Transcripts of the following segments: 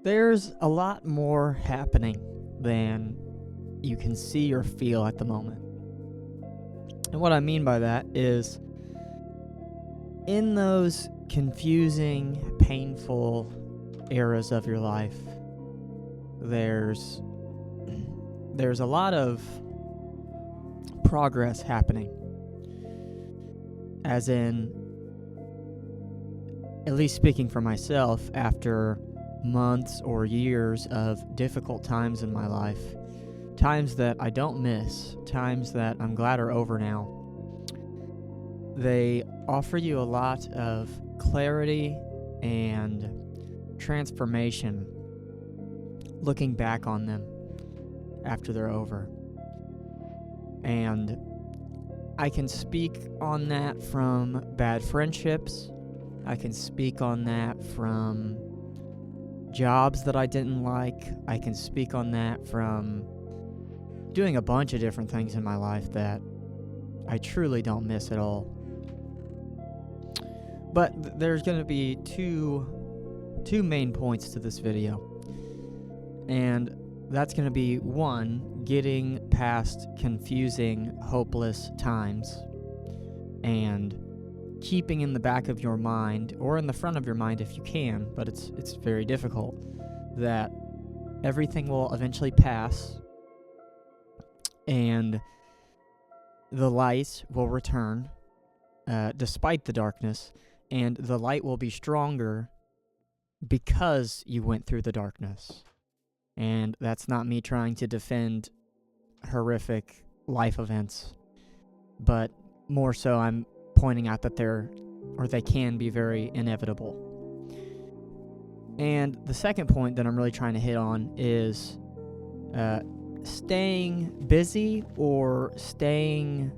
There's a lot more happening than you can see or feel at the moment. And what I mean by that is, in those confusing, painful eras of your life, there's a lot of progress happening. As in, at least speaking for myself, after months or years of difficult times in my life, times that I don't miss, times that I'm glad are over now, they offer you a lot of clarity and transformation looking back on them after they're over. And I can speak on that from bad friendships. I can speak on that from jobs that I didn't like. I can speak on that from doing a bunch of different things in my life that I truly don't miss at all. But there's going to be two main points to this video. And that's going to be, one, getting past confusing, hopeless times and keeping in the back of your mind, or in the front of your mind if you can, but it's very difficult, that everything will eventually pass and the light will return despite the darkness, and the light will be stronger because you went through the darkness. And that's not me trying to defend horrific life events, but more so I'm pointing out that they can be very inevitable. And the second point that I'm really trying to hit on is staying busy, or staying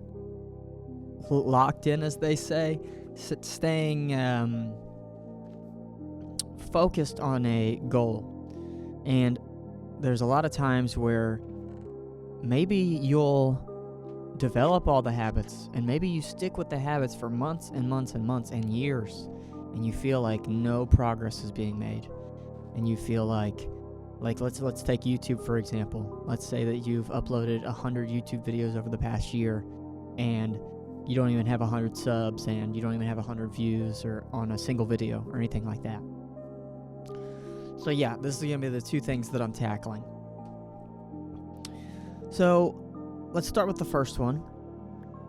locked in, as they say, staying focused on a goal. And there's a lot of times where maybe you'll develop all the habits, and maybe you stick with the habits for months and months and months and years, and you feel like no progress is being made. And you feel like let's take YouTube for example. Let's say that you've uploaded 100 YouTube videos over the past year, and you don't even have 100 subs, and you don't even have 100 views or on a single video or anything like that. So yeah, this is going to be the two things that I'm tackling. So let's start with the first one.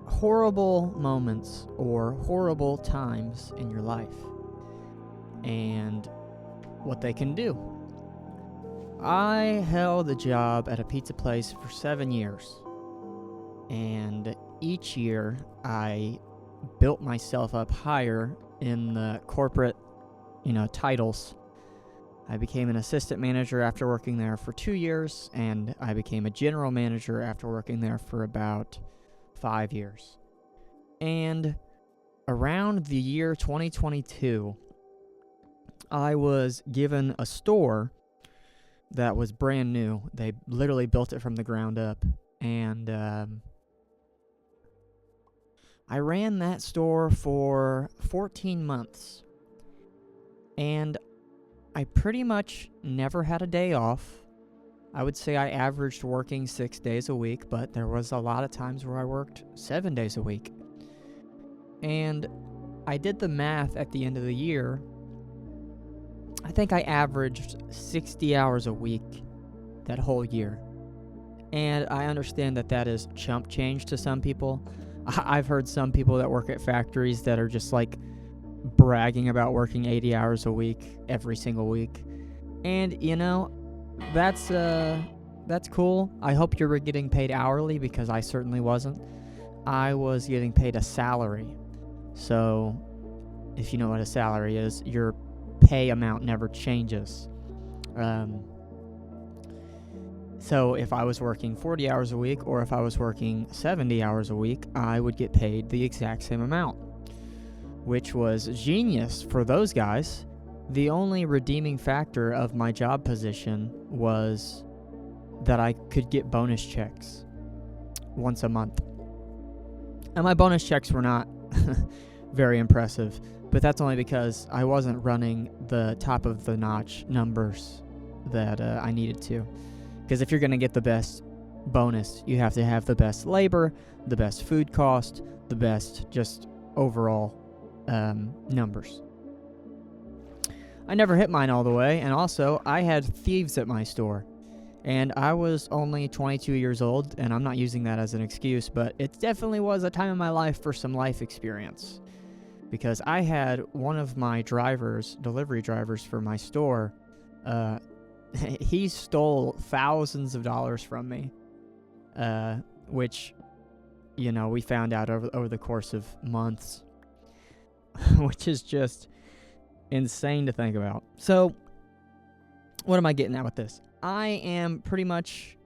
Horrible moments or horrible times in your life and what they can do. I held a job at a pizza place for 7 years, and each year I built myself up higher in the corporate, titles. I became an assistant manager after working there for 2 years, and I became a general manager after working there for about 5 years. And around the year 2022, I was given a store that was brand new. They literally built it from the ground up, and I ran that store for 14 months, and I pretty much never had a day off. I would say I averaged working 6 days a week, but there was a lot of times where I worked 7 days a week. And I did the math at the end of the year. I think I averaged 60 hours a week that whole year. And I understand that that is chump change to some people. I've heard some people that work at factories that are just like bragging about working 80 hours a week every single week. And that's cool. I hope you're getting paid hourly, because I certainly wasn't. I was getting paid a salary. So if you know what a salary is, your pay amount never changes. So if I was working 40 hours a week, or if I was working 70 hours a week, I would get paid the exact same amount, which was genius for those guys. The only redeeming factor of my job position was that I could get bonus checks once a month. And my bonus checks were not very impressive, but that's only because I wasn't running the top of the notch numbers that I needed to. Because if you're going to get the best bonus, you have to have the best labor, the best food cost, the best just overall numbers. I never hit mine all the way, and also I had thieves at my store. And I was only 22 years old, and I'm not using that as an excuse, but it definitely was a time in my life for some life experience. Because I had one of my delivery drivers for my store, he stole thousands of dollars from me, which, we found out over the course of months, which is just insane to think about. So, what am I getting at with this? I am pretty much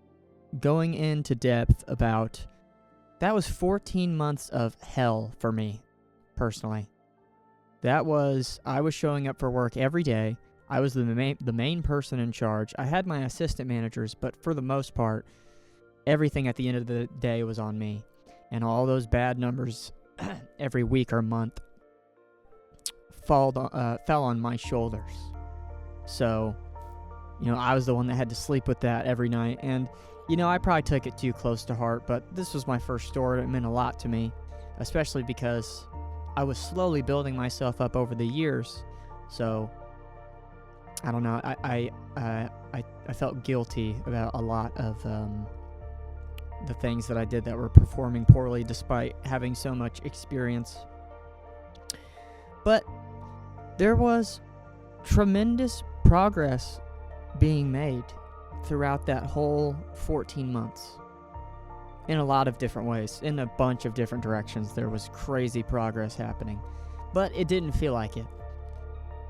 going into depth about, that was 14 months of hell for me, personally. I was showing up for work every day. I was the main person in charge. I had my assistant managers, but for the most part, everything at the end of the day was on me. And all those bad numbers every week or month fell on my shoulders. So, I was the one that had to sleep with that every night. And, I probably took it too close to heart, but this was my first store. It meant a lot to me, especially because I was slowly building myself up over the years. So, I don't know. I felt guilty about a lot of the things that I did that were performing poorly despite having so much experience. But there was tremendous progress being made throughout that whole 14 months in a lot of different ways, in a bunch of different directions. There was crazy progress happening, but it didn't feel like it.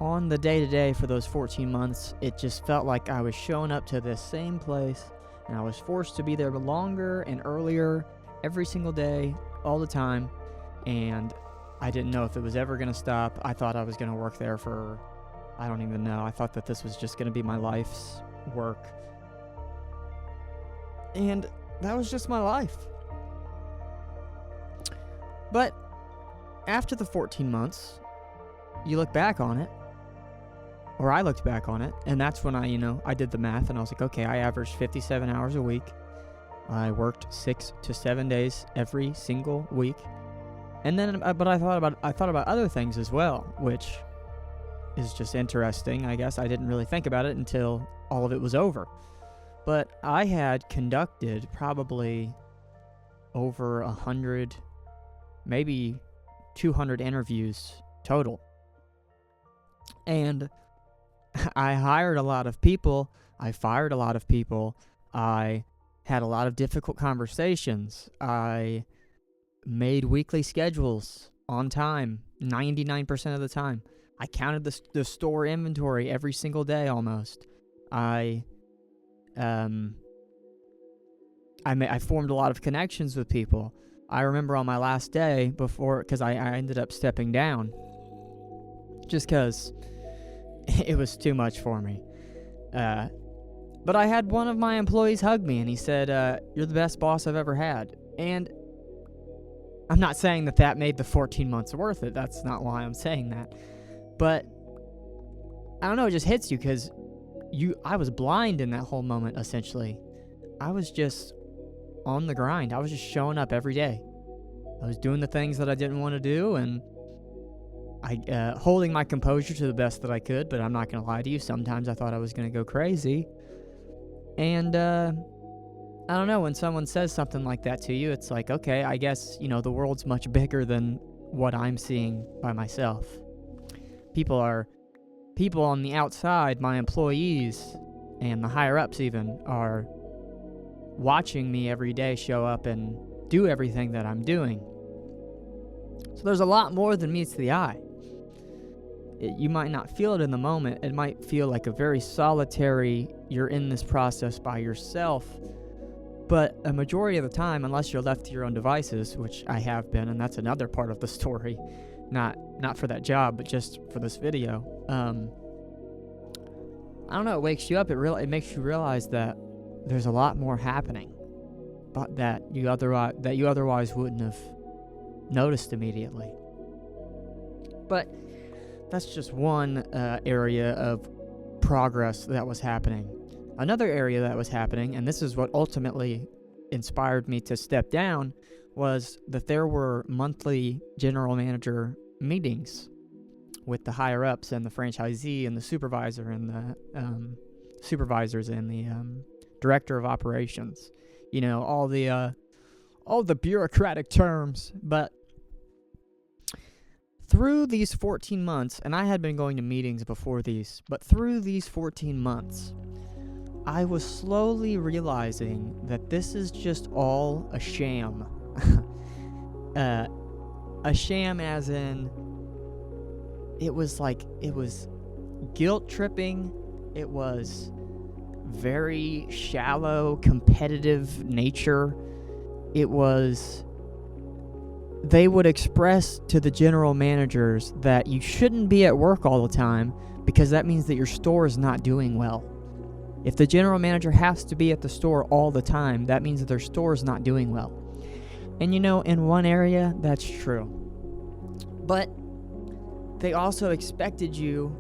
On the day-to-day for those 14 months, it just felt like I was showing up to this same place, and I was forced to be there longer and earlier every single day, all the time, and I didn't know if it was ever going to stop. I thought I was going to work there for, I don't even know. I thought that this was just going to be my life's work. And that was just my life. But after the 14 months, you look back on it, or I looked back on it, and that's when I did the math, and I was like, okay, I averaged 57 hours a week. I worked 6 to 7 days every single week. And then, but I thought about other things as well, which is just interesting. I guess I didn't really think about it until all of it was over. But I had conducted probably over 100, maybe 200 interviews total. And I hired a lot of people. I fired a lot of people. I had a lot of difficult conversations. I made weekly schedules on time, 99% of the time. I counted the store inventory every single day almost. I formed a lot of connections with people. I remember on my last day because I ended up stepping down just because it was too much for me. But I had one of my employees hug me, and he said, "You're the best boss I've ever had." And I'm not saying that made the 14 months worth it. That's not why I'm saying that. But I don't know, it just hits you because I was blind in that whole moment, essentially. I was just on the grind. I was just showing up every day. I was doing the things that I didn't want to do, and holding my composure to the best that I could, but I'm not going to lie to you. Sometimes I thought I was going to go crazy. And I don't know, when someone says something like that to you, it's like, okay, I guess, the world's much bigger than what I'm seeing by myself. People on the outside, my employees, and the higher-ups even, are watching me every day show up and do everything that I'm doing. So there's a lot more than meets the eye. You might not feel it in the moment. It might feel like a very solitary, you're in this process by yourself. But a majority of the time, unless you're left to your own devices, which I have been, and that's another part of the story, not for that job, but just for this video. I don't know, it wakes you up. It makes you realize that there's a lot more happening, but that you otherwise wouldn't have noticed immediately. But that's just one area of progress that was happening. Another area that was happening, and this is what ultimately inspired me to step down, was that there were monthly general manager meetings with the higher ups and the franchisee and the supervisor and the supervisors and the director of operations. You know, all the bureaucratic terms. But through these 14 months, and I had been going to meetings before these, but through these 14 months, I was slowly realizing that this is just all a sham. A sham as in, it was guilt tripping. It was very shallow, competitive nature. They would express to the general managers that you shouldn't be at work all the time because that means that your store is not doing well. If the general manager has to be at the store all the time, that means that their store is not doing well. And you know, in one area, that's true. But they also expected you,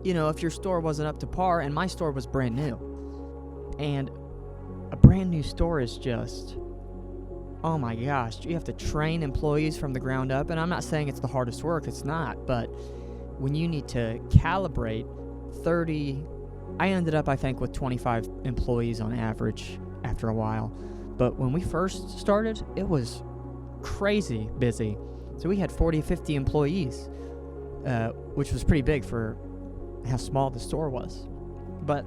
if your store wasn't up to par, and my store was brand new. And a brand new store is just, oh my gosh, you have to train employees from the ground up. And I'm not saying it's the hardest work, it's not. But when you need to calibrate 30, I ended up, I think, with 25 employees on average after a while. But when we first started, it was crazy busy. So we had 40, 50 employees, which was pretty big for how small the store was. But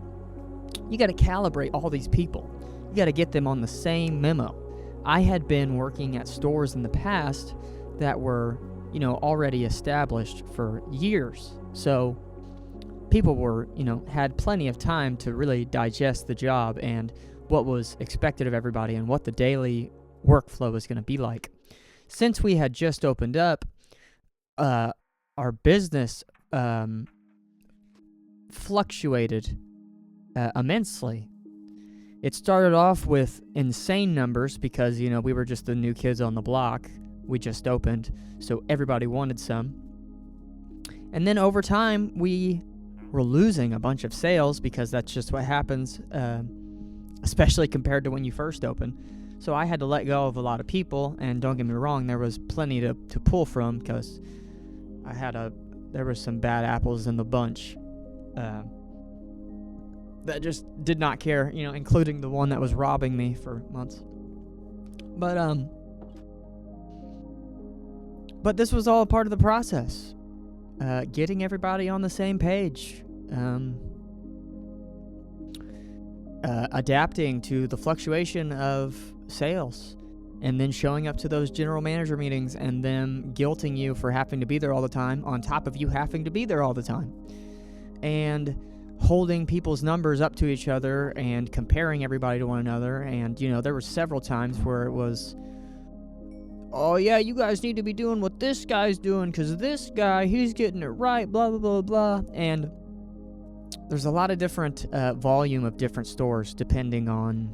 you got to calibrate all these people. You got to get them on the same memo. I had been working at stores in the past that were, already established for years. So people were, had plenty of time to really digest the job and what was expected of everybody and what the daily workflow was going to be like. Since we had just opened up, our business fluctuated immensely. It started off with insane numbers because, we were just the new kids on the block. We just opened, so everybody wanted some. And then over time, we were losing a bunch of sales because that's just what happens, especially compared to when you first open. So I had to let go of a lot of people, and don't get me wrong, there was plenty to pull from because there were some bad apples in the bunch that just did not care, including the one that was robbing me for months. But this was all a part of the process. Getting everybody on the same page. Adapting to the fluctuation of sales, and then showing up to those general manager meetings and them guilting you for having to be there all the time, on top of you having to be there all the time, and holding people's numbers up to each other and comparing everybody to one another. And there were several times where it was, oh yeah, you guys need to be doing what this guy's doing because this guy, he's getting it right, blah blah blah blah. And there's a lot of different volume of different stores depending on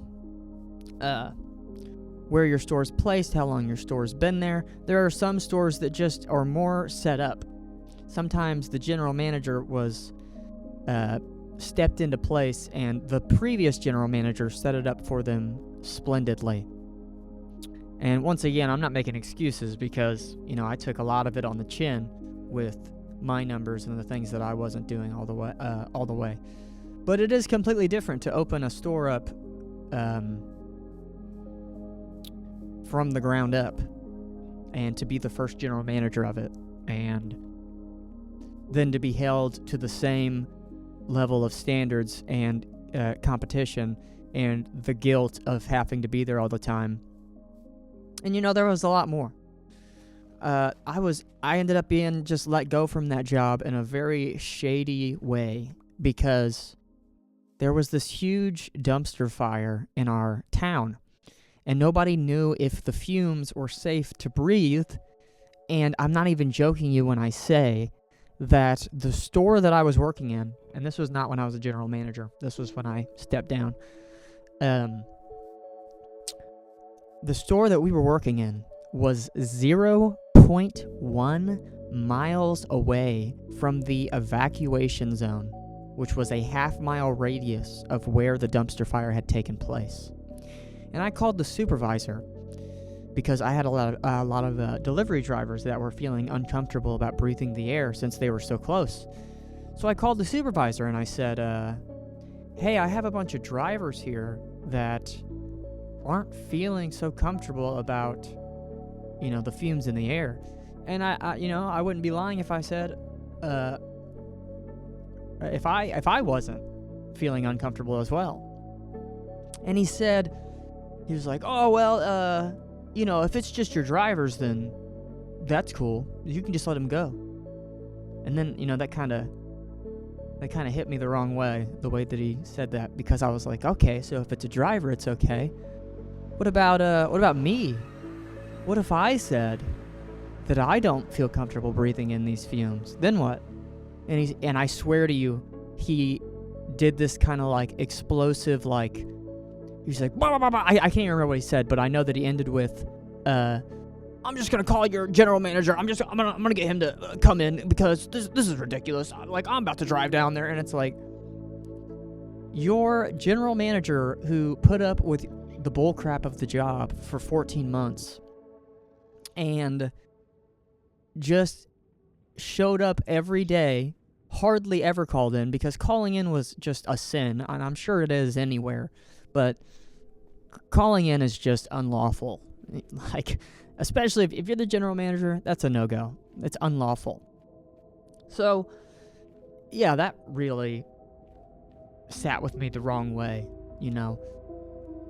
where your store's placed, how long your store's been there. There are some stores that just are more set up. Sometimes the general manager was stepped into place and the previous general manager set it up for them splendidly. And once again, I'm not making excuses because, I took a lot of it on the chin with my numbers and the things that I wasn't doing all the way. But it is completely different to open a store up from the ground up and to be the first general manager of it, and then to be held to the same level of standards and competition and the guilt of having to be there all the time. And there was a lot more. I ended up being just let go from that job in a very shady way because there was this huge dumpster fire in our town, and nobody knew if the fumes were safe to breathe. And I'm not even joking you when I say that the store that I was working in, and this was not when I was a general manager, this was when I stepped down, the store that we were working in was 0.1 miles away from the evacuation zone. which was a half-mile radius of where the dumpster fire had taken place. And I called the supervisor because I had a lot of delivery drivers that were feeling uncomfortable about breathing the air since they were so close. So I called the supervisor and I said, hey, I have a bunch of drivers here that aren't feeling so comfortable about, the fumes in the air. And I wouldn't be lying if I said, if I wasn't feeling uncomfortable as well. And he was like, oh, well, if it's just your drivers, then that's cool. You can just let them go. And then, that kind of hit me the wrong way, the way that he said that, because I was like, okay, so if it's a driver, it's okay. What about me? What if I said that I don't feel comfortable breathing in these fumes? Then what? And I swear to you, he did this kind of like explosive, like, he was like, blah, blah, blah, blah. I can't even remember what he said, but I know that he ended with, I'm just gonna call your general manager. I'm gonna get him to come in because this is ridiculous. Like, I'm about to drive down there, and it's like, your general manager who put up with the bullcrap of the job for 14 months and just showed up every day, hardly ever called in, because calling in was just a sin, and I'm sure it is anywhere, but calling in is just unlawful. Like, especially if you're the general manager, that's a no-go. It's unlawful. So, yeah, that really sat with me the wrong way,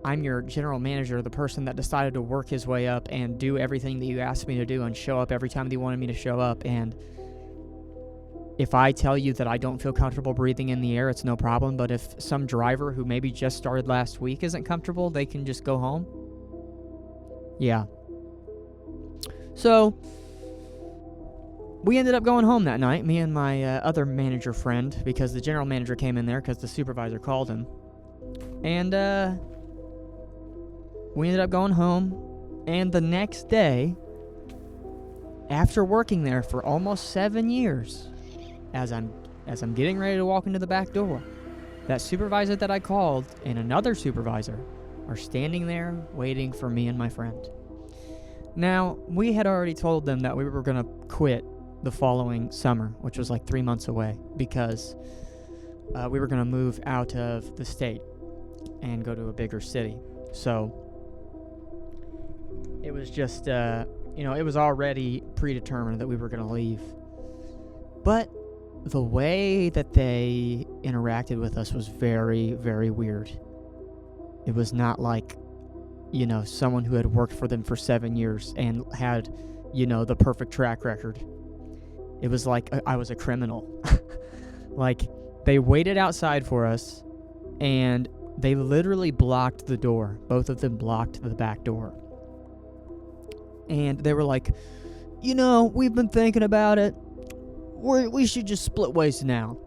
I'm your general manager, the person that decided to work his way up and do everything that you asked me to do and show up every time that you wanted me to show up. And if I tell you that I don't feel comfortable breathing in the air, it's no problem. But if some driver who maybe just started last week isn't comfortable, they can just go home. Yeah. So we ended up going home that night, me and my other manager friend, because the general manager came in there because the supervisor called him. And we ended up going home, and the next day, after working there for almost 7 years, as I'm getting ready to walk into the back door, that supervisor that I called and another supervisor are standing there waiting for me and my friend. Now, we had already told them that we were going to quit the following summer, which was like 3 months away, because we were going to move out of the state and go to a bigger city. So it was just, it was already predetermined that we were going to leave. But the way that they interacted with us was very, very weird. It was not like, someone who had worked for them for 7 years and had, the perfect track record. It was like I was a criminal. Like, they waited outside for us, and they literally blocked the door. Both of them blocked the back door. And they were like, we've been thinking about it. We should just split ways now.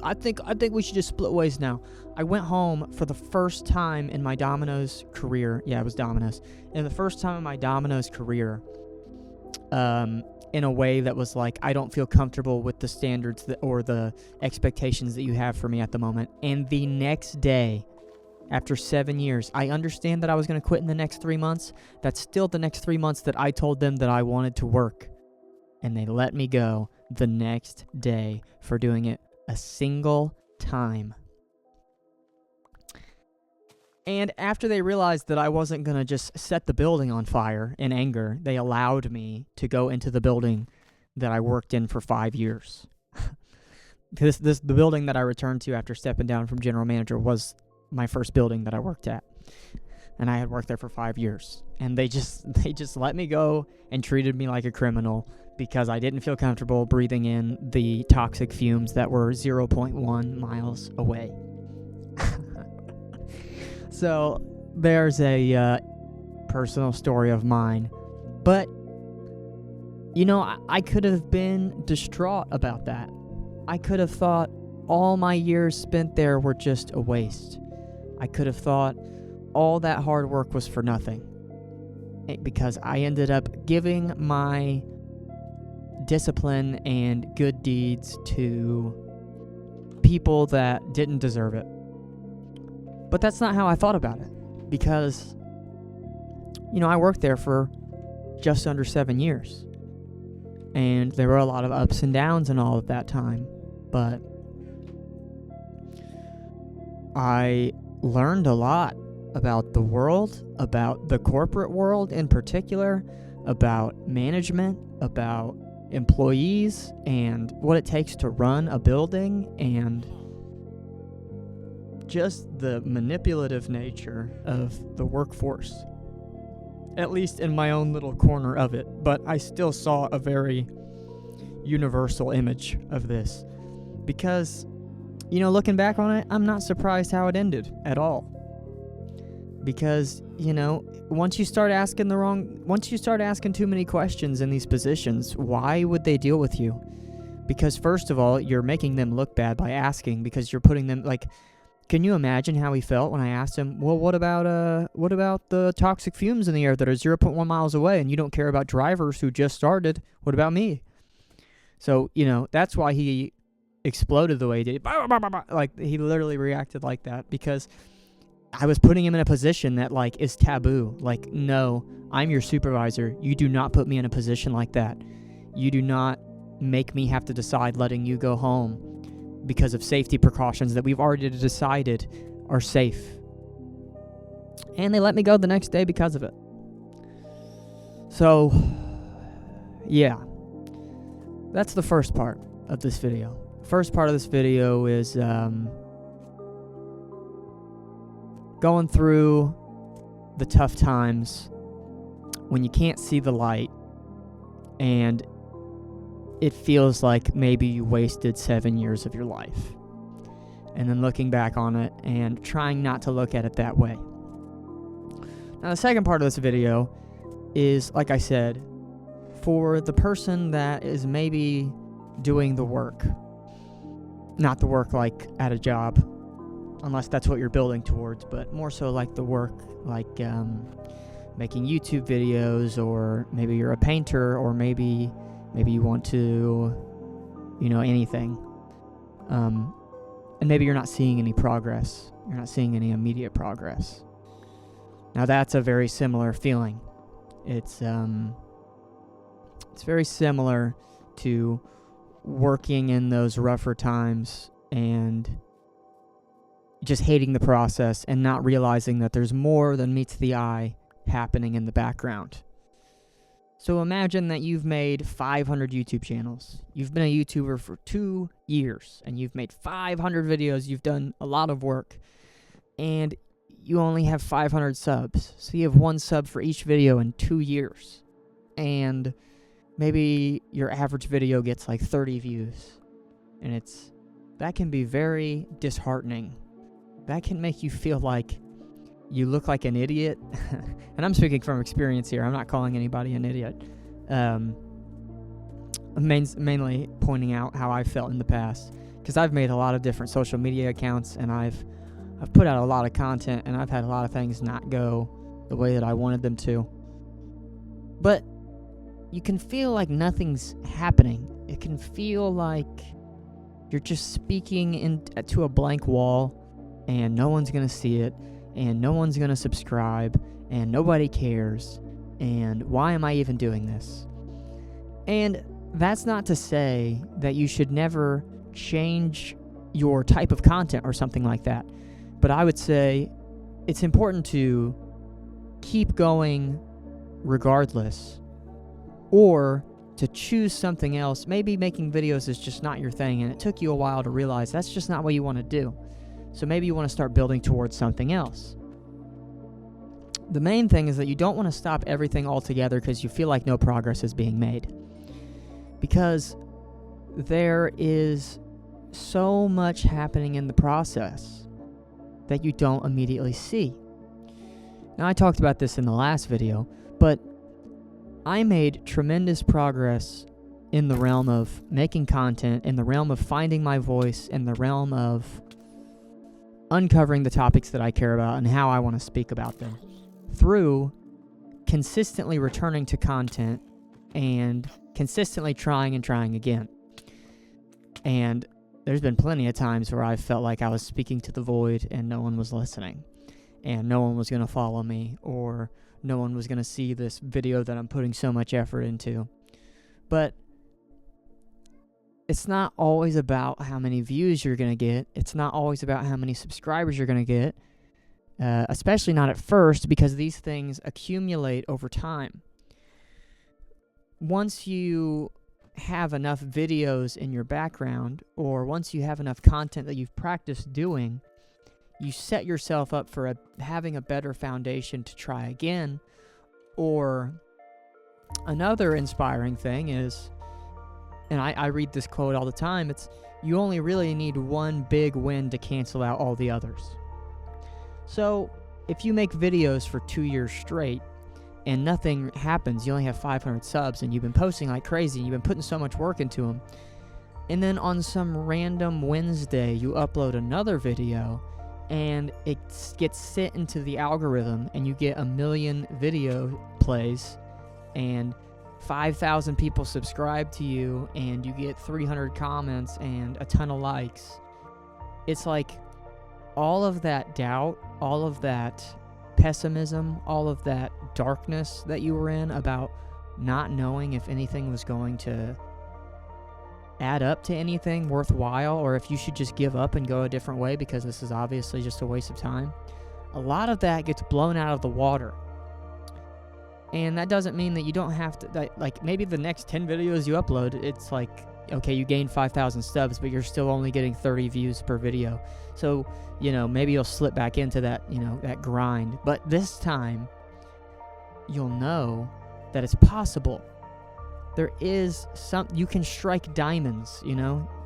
I think we should just split ways now. I went home for the first time in my Domino's career. Yeah, it was Domino's. And the first time in my Domino's career, in a way that was like, I don't feel comfortable with the standards or the expectations that you have for me at the moment. And the next day, after 7 years, I understand that I was going to quit in the next 3 months. That's still the next 3 months that I told them that I wanted to work. And they let me go the next day for doing it a single time. And after they realized that I wasn't going to just set the building on fire in anger, they allowed me to go into the building that I worked in for 5 years. The building that I returned to after stepping down from general manager was my first building that I worked at. And I had worked there for 5 years. And they just let me go and treated me like a criminal because I didn't feel comfortable breathing in the toxic fumes that were 0.1 miles away. So there's a personal story of mine. But, I could have been distraught about that. I could have thought all my years spent there were just a waste. I could have thought all that hard work was for nothing. Because I ended up giving my discipline and good deeds to people that didn't deserve it. But that's not how I thought about it, because, I worked there for just under 7 years. And there were a lot of ups and downs in all of that time. But I learned a lot about the world, about the corporate world in particular, about management, about employees, and what it takes to run a building, and just the manipulative nature of the workforce. At least in my own little corner of it. But I still saw a very universal image of this. Because, looking back on it, I'm not surprised how it ended at all. Because, once you start asking too many questions in these positions, why would they deal with you? Because first of all, you're making them look bad by asking, because you're putting them, can you imagine how he felt when I asked him, well, what about the toxic fumes in the air that are 0.1 miles away, and you don't care about drivers who just started? What about me? So, that's why he exploded the way he did. He literally reacted like that, because I was putting him in a position that, is taboo. No, I'm your supervisor. You do not put me in a position like that. You do not make me have to decide letting you go home because of safety precautions that we've already decided are safe. And they let me go the next day because of it. So, yeah. That's the first part of this video. First part of this video is going through the tough times when you can't see the light and it feels like maybe you wasted 7 years of your life. And then looking back on it and trying not to look at it that way. Now, the second part of this video is, like I said, for the person that is maybe doing the work. Not the work like at a job, unless that's what you're building towards, but more so like the work, making YouTube videos, or maybe you're a painter, or maybe you want to, anything. And maybe you're not seeing any progress. You're not seeing any immediate progress. Now that's a very similar feeling. It's very similar to working in those rougher times and just hating the process and not realizing that there's more than meets the eye happening in the background. So imagine that you've made 500 YouTube channels. You've been a YouTuber for 2 years, and you've made 500 videos. You've done a lot of work, and you only have 500 subs. So you have 1 sub for each video in 2 years. And maybe your average video gets 30 views. And that can be very disheartening. That can make you feel like you look like an idiot. And I'm speaking from experience here. I'm not calling anybody an idiot. Mainly pointing out how I felt in the past. Because I've made a lot of different social media accounts, and I've put out a lot of content, and I've had a lot of things not go the way that I wanted them to. But you can feel like nothing's happening. It can feel like you're just speaking to a blank wall, and no one's going to see it, and no one's going to subscribe, and nobody cares, and why am I even doing this? And that's not to say that you should never change your type of content or something like that, but I would say it's important to keep going regardless, or to choose something else. Maybe making videos is just not your thing, and it took you a while to realize that's just not what you want to do. So maybe you want to start building towards something else. The main thing is that you don't want to stop everything altogether because you feel like no progress is being made. Because there is so much happening in the process that you don't immediately see. Now, I talked about this in the last video, but I made tremendous progress in the realm of making content, in the realm of finding my voice, in the realm of uncovering the topics that I care about and how I want to speak about them, through consistently returning to content and consistently trying and trying again. And there's been plenty of times where I felt like I was speaking to the void and no one was listening, and no one was going to follow me, or no one was going to see this video that I'm putting so much effort into. But it's not always about how many views you're going to get. It's not always about how many subscribers you're going to get, especially not at first, because these things accumulate over time. Once you have enough videos in your background, or once you have enough content that you've practiced doing, you set yourself up for having a better foundation to try again. Or another inspiring thing is, and I read this quote all the time, it's, you only really need one big win to cancel out all the others. So if you make videos for 2 years straight and nothing happens, you only have 500 subs, and you've been posting like crazy, and you've been putting so much work into them, and then on some random Wednesday you upload another video and it gets sent into the algorithm and you get 1 million video plays and 5,000 people subscribe to you and you get 300 comments and a ton of likes. It's like all of that doubt, all of that pessimism, all of that darkness that you were in about not knowing if anything was going to add up to anything worthwhile, or if you should just give up and go a different way because this is obviously just a waste of time. A lot of that gets blown out of the water. And that doesn't mean that you don't have to, like, maybe the next 10 videos you upload, it's like, okay, you gained 5,000 subs, but you're still only getting 30 views per video. So, maybe you'll slip back into that, that grind. But this time, you'll know that it's possible. There is you can strike diamonds,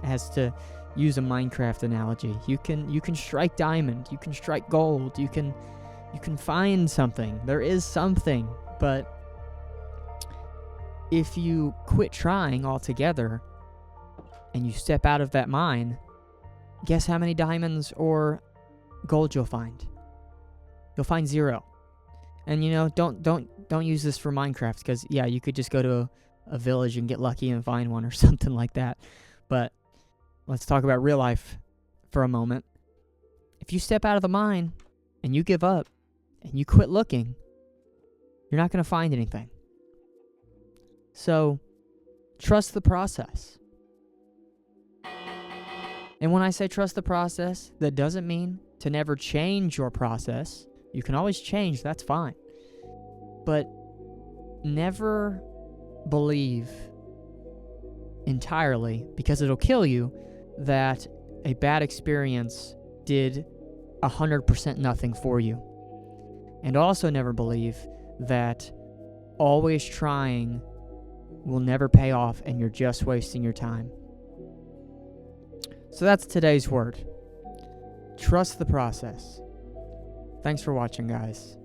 as to use a Minecraft analogy. You can strike diamond, you can strike gold, you can find something. There is something, but if you quit trying altogether and you step out of that mine, guess how many diamonds or gold you'll find? You'll find 0. And don't use this for Minecraft, because yeah, you could just go to a village and get lucky and find one or something like that. But let's talk about real life for a moment. If you step out of the mine and you give up and you quit looking, you're not going to find anything. So trust the process. And when I say trust the process, that doesn't mean to never change your process. You can always change, that's fine. But never believe entirely, because it'll kill you, that a bad experience did 100% nothing for you. And also never believe that always trying will never pay off and you're just wasting your time. So that's today's word. Trust the process. Thanks for watching, guys.